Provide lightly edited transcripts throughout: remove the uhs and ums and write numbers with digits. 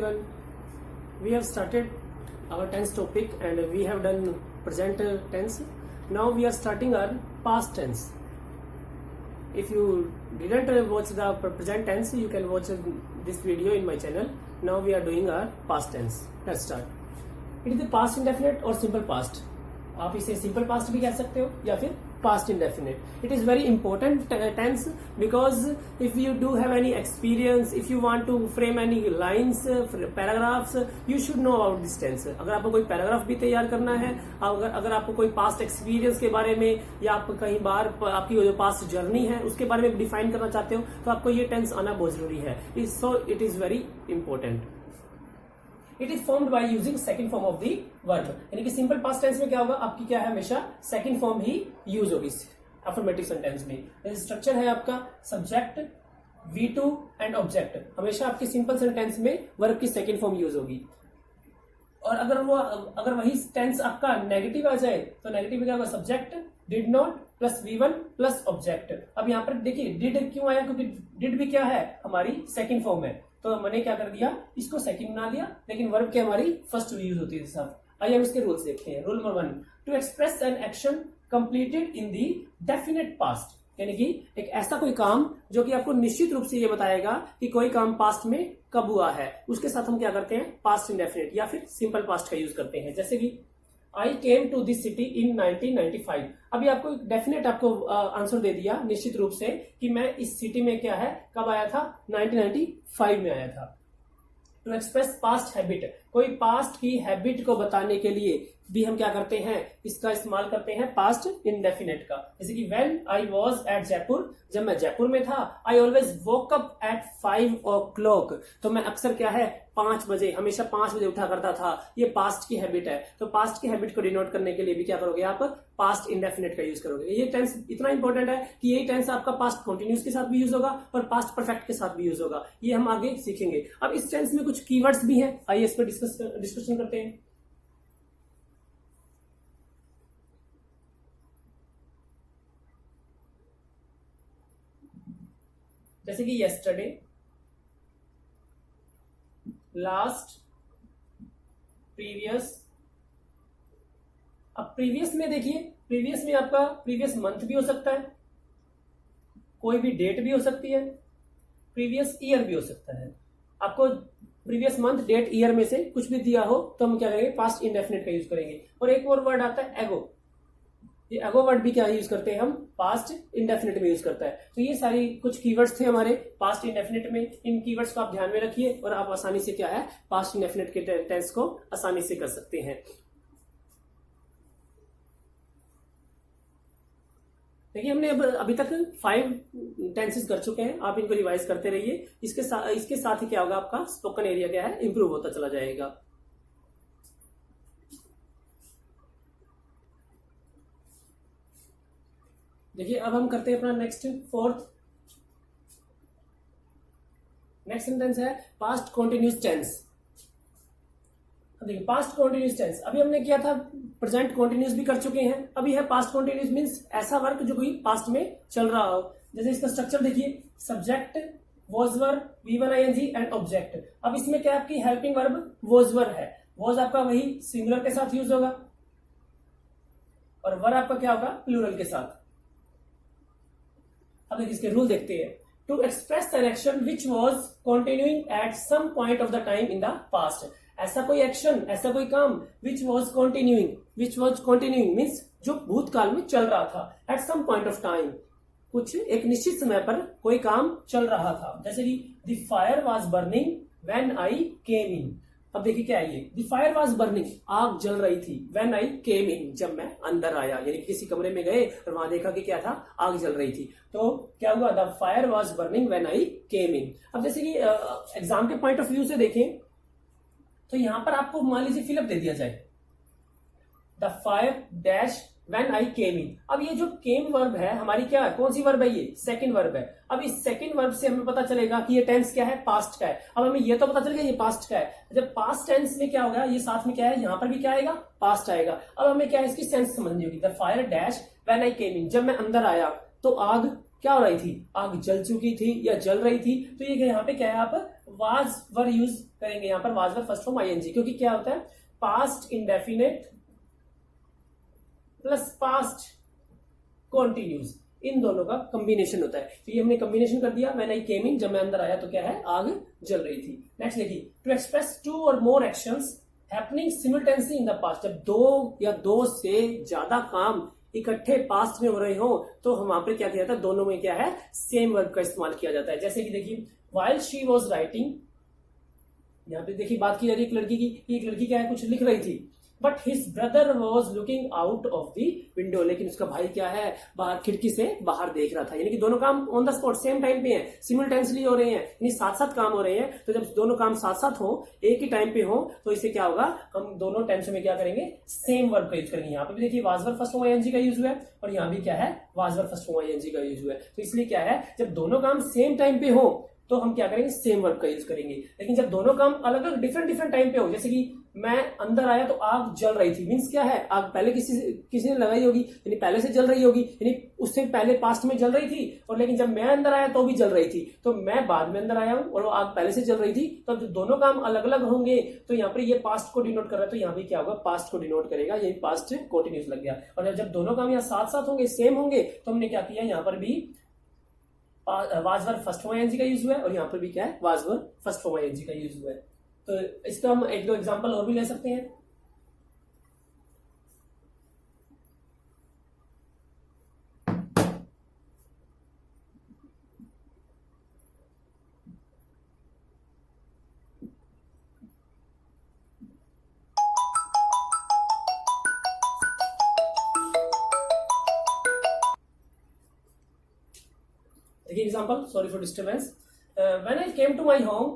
everyone. We have started our tense topic and we have done present tense. Now we are starting our past tense. If you didn't watch the present tense, you can watch this video in my channel. Now we are doing our past tense. Let's start. It is the past indefinite or simple past. आप इसे simple past भी कह सकते हो या फिर past indefinite. It is very important tense because if you do have any experience, if you want to frame any lines, paragraphs, you should know about this tense. अगर आपको कोई पैराग्राफ भी तैयार करना है, अगर आपको कोई पास्ट एक्सपीरियंस के बारे में या आप कहीं बार आपकी जो पास्ट जर्नी है उसके बारे में डिफाइन करना चाहते हो तो आपको ये टेंस आना बहुत जरूरी है. So it is very important. It is formed by using second form of the verb. यानी कि सिंपल पास्ट टेंस में क्या होगा, आपकी क्या है, हमेशा सेकंड फॉर्म ही यूज होगी अफर्मेटिव सेंटेंस में. स्ट्रक्चर है आपका सब्जेक्ट, V2 एंड ऑब्जेक्ट. हमेशा आपकी सिंपल सेंटेंस में वर्ब की सेकंड फॉर्म यूज होगी. और अगर वही टेंस आपका नेगेटिव आ जाए तो नेगेटिव में क्या होगा, subject did not plus V1 plus object. अब यहाँ पर देखिए डिड क्यों आया, क्योंकि डिड भी क्या है, हमारी सेकंड फॉर्म है. तो मैंने क्या कर दिया, इसको सेकंड बना दिया, लेकिन वर्ब की हमारी फर्स्ट यूज होती है साहब. आइए हम इसके रूल्स देखते हैं. Rule number 1, to express an action completed in the definite past. यानी कि एक ऐसा कोई काम जो कि आपको निश्चित रूप से ये बताएगा कि कोई काम पास्ट में कब हुआ है, उसके साथ हम क्या करते हैं, पास्ट इंडेफिनिट या फिर सिंपल पास्ट का यूज करते हैं. जैसे कि I came to this city in 1995. अभी आपको डेफिनेट आपको आंसर दे दिया निश्चित रूप से कि मैं इस सिटी में क्या है, कब आया था, 1995 में आया था. टू एक्सप्रेस पास्ट हैबिट, कोई पास्ट की हैबिट को बताने के लिए भी हम क्या करते हैं, इसका इस्तेमाल करते हैं पास्ट इंडेफिनेट का. जैसे कि when I was at Jaipur, जब मैं जयपुर में था, I always woke up at 5 o'clock. तो मैं अक्सर क्या है, 5 बजे, हमेशा 5 बजे उठा करता था. ये पास्ट की हैबिट है. तो पास्ट की हैबिट को डिनोट करने के लिए भी क्या करोगे, आप पास्ट इंडेफिनेट का यूज करोगे. ये टेंस इतना इंपॉर्टेंट है कि यही टेंस आपका पास्ट कंटिन्यूस के साथ भी यूज होगा और पास्ट परफेक्ट के साथ भी यूज होगा. ये हम आगे सीखेंगे. अब इस टेंस में कुछ कीवर्ड्स भी हैं, आइए इस पर डिस्कशन करते हैं. जैसे कि yesterday, लास्ट, प्रीवियस. अब प्रीवियस में देखिए, प्रीवियस में आपका प्रीवियस मंथ भी हो सकता है, कोई भी डेट भी हो सकती है, प्रीवियस ईयर भी हो सकता है. आपको प्रीवियस मंथ, डेट, ईयर में से कुछ भी दिया हो तो हम क्या करेंगे, पास्ट इंडेफिनिट का यूज करेंगे. और एक और वर्ड आता है एगो. ये एगो वर्ड भी क्या यूज करते हैं हम, पास्ट इंडेफिनिट में यूज करता है. तो ये सारी कुछ कीवर्ड्स थे हमारे पास्ट इंडेफिनिट में. इन कीवर्ड्स को आप ध्यान में रखिए और आप आसानी से क्या है, पास्ट इंडेफिनिट के टेंस को आसानी से कर सकते हैं. देखिए हमने अभी तक 5 टेंसेस कर चुके हैं. आप इनको रिवाइज करते रहिए. इसके साथ ही क्या होगा, आपका स्पोकन एरिया क्या है, इंप्रूव होता चला जाएगा. देखिए अब हम करते हैं अपना नेक्स्ट सेंटेंस है पास्ट कॉन्टिन्यूस टेंस. देखिए पास्ट कॉन्टिन्यूस टेंस अभी हमने किया था, प्रेजेंट कॉन्टिन्यूस भी कर चुके हैं. अभी है पास्ट कॉन्टिन्यूस, मीन्स ऐसा वर्क जो कोई पास्ट में चल रहा हो. जैसे इसका स्ट्रक्चर देखिए, subject, was verb, V1 ing and object. अब इसमें क्या आपकी हेल्पिंग वर्ब वॉज वर्ब है. वॉज आपका वही सिंगुलर के साथ यूज होगा और वर्ब आपका क्या होगा, प्लूरल के साथ. अब इसके रूल देखते हैं. To express an action which was continuing at some point of the time in the past. ऐसा कोई एक्शन, ऐसा कोई काम विच वॉज कंटिन्यूइंग मीन्स जो भूतकाल में चल रहा था. At some point of time, कुछ एक निश्चित समय पर कोई काम चल रहा था. जैसे कि the fire was burning when I came in. अब देखिए क्या है ये, द फायर वॉज बर्निंग, आग जल रही थी, व्हेन आई केम इन, जब मैं अंदर आया. यानी किसी कमरे में गए और वहां देखा कि क्या था, आग जल रही थी. तो क्या हुआ, the fire was burning when I came in. अब जैसे कि एग्जाम के पॉइंट ऑफ व्यू से देखें तो यहां पर आपको मान लीजिए फिलअप दे दिया जाए, the fire dash when I came in. अब ये जो केम वर्ब है हमारी क्या है, कौन सी वर्ब है, ये सेकंड वर्ब है. अब इस सेकंड वर्ब से हमें पता चलेगा कि ये टेंस क्या है, पास्ट का है. अब हमें ये तो पता चल गया ये पास्ट का है. जब पास्ट टेंस में क्या होगा, ये साथ में क्या है, यहां पर भी क्या आएगा, पास्ट आएगा. अब हमें क्या है, इसकी सेंस समझनी होगी. The fire dash when I came in, जब मैं अंदर आया तो आग क्या हो रही थी, आग जल चुकी थी या जल रही थी। तो ये यहाँ पे क्या है, आप वाज वर यूज करेंगे, यहाँ पर was were first form ING, क्योंकि क्या होता है past indefinite plus past continuous, इन दोनों का कॉम्बिनेशन होता है। तो ये हमने कॉम्बिनेशन कर दिया, मैंने केम इन, जब मैं अंदर आया तो क्या है, आग जल रही थी। नेक्स्ट देखिए, टू एक्सप्रेस टू और more actions happening simultaneously in the past, जब दो या दो से ज्यादा काम इकट्ठे पास्ट में हो रहे हो तो हम वहां पर क्या किया जाता है, दोनों में क्या है, सेम वर्ब का इस्तेमाल किया जाता है। जैसे कि देखिए, व्हाइल शी वाज राइटिंग, यहाँ पे देखिए बात की जा रही है एक लड़की की, एक लड़की क्या है, कुछ लिख रही थी, but his brother was looking out of the window, लेकिन उसका भाई क्या है, बाहर खिड़की से बाहर देख रहा था। यानी कि दोनों काम on the spot same time पे हैं, सिमिल्टेनियसली हो रहे हैं, यानी साथ साथ काम हो रहे हैं। तो जब दोनों काम साथ साथ हो, एक ही टाइम पे हो, तो इससे क्या होगा, हम दोनों टेंस में क्या करेंगे, सेम वर्ब का यूज करेंगे। यहाँ पे भी देखिए was were first form ING का यूज हुआ है, और यहाँ भी क्या है, was were first form ING का यूज हुआ है। तो इसलिए क्या है, जब दोनों काम सेम टाइम पे हो तो हम क्या करेंगे, सेम वर्ब का यूज करेंगे। लेकिन जब दोनों काम अलग अलग डिफरेंट टाइम पे हो, जैसे कि मैं अंदर आया तो आग जल रही थी, मीन्स क्या है, आग पहले किसी ने लगाई होगी, यानी पहले से जल रही होगी, यानी उससे पहले पास्ट में जल रही थी, और लेकिन जब मैं अंदर आया तो भी जल रही थी, तो मैं बाद में अंदर आया हूं और वो आग पहले से जल रही थी। तो जब दोनों काम अलग अलग होंगे तो यहाँ पर ये पास्ट को डिनोट कर रहा है, तो यहाँ भी क्या होगा, पास्ट को डिनोट करेगा, यही पास्ट कंटिन्यूस लग गया। और जब दोनों काम यहाँ साथ साथ होंगे, सेम होंगे, तो हमने क्या किया, यहाँ पर भी was were first form ING का यूज हुआ है, और यहाँ पर भी क्या है, was were first form ING का यूज हुआ है। तो इसका हम एक दो एग्जांपल और भी ले सकते हैं। देखिए example, sorry for disturbance, when I came to my home,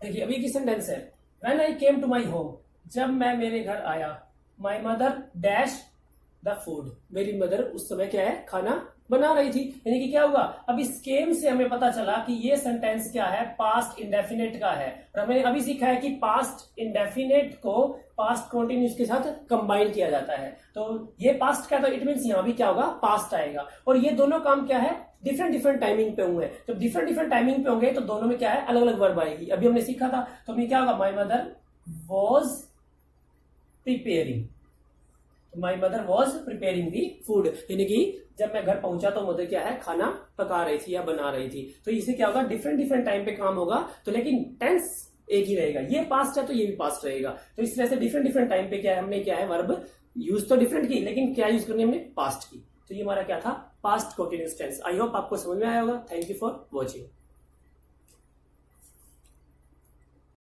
देखिए अभी की सेंटेंस है, when I came to my home, जब मैं मेरे घर आया, my mother dash the food, मेरी मदर उस समय क्या है, खाना बना रही थी। यानी कि क्या हुआ, अब इस केम से हमें पता चला कि ये सेंटेंस क्या है, पास्ट इंडेफिनेट का है। और हमने अभी सीखा है कि पास्ट इंडेफिनेट को पास्ट कंटिन्यूस के साथ कंबाइन किया जाता है। तो ये पास्ट का, तो इट मीन्स यहाँ भी क्या होगा, पास्ट आएगा। और ये दोनों काम क्या है, डिफरेंट टाइमिंग पे हुए हैं। जब डिफरेंट टाइमिंग पे होंगे तो दोनों में क्या है, अलग अलग वर्ब आएगी। अभी हमने सीखा था, तो हमें क्या होगा, my mother was preparing, my mother was preparing the food, यानी कि जब मैं घर पहुंचा तो मदर क्या है, खाना पका रही थी या बना रही थी। तो इससे क्या होगा, डिफरेंट टाइम पे काम होगा, तो लेकिन टेंस एक ही रहेगा। ये पास्ट है तो ये भी पास्ट रहेगा। तो इस तरह से डिफरेंट टाइम पे क्या है, हमने क्या है, वर्ब यूज तो डिफरेंट की, लेकिन क्या यूज करनी हमने, पास्ट की। तो ये हमारा क्या था, past continuous tense. I hope आपको समझ में आया होगा। Thank you for watching.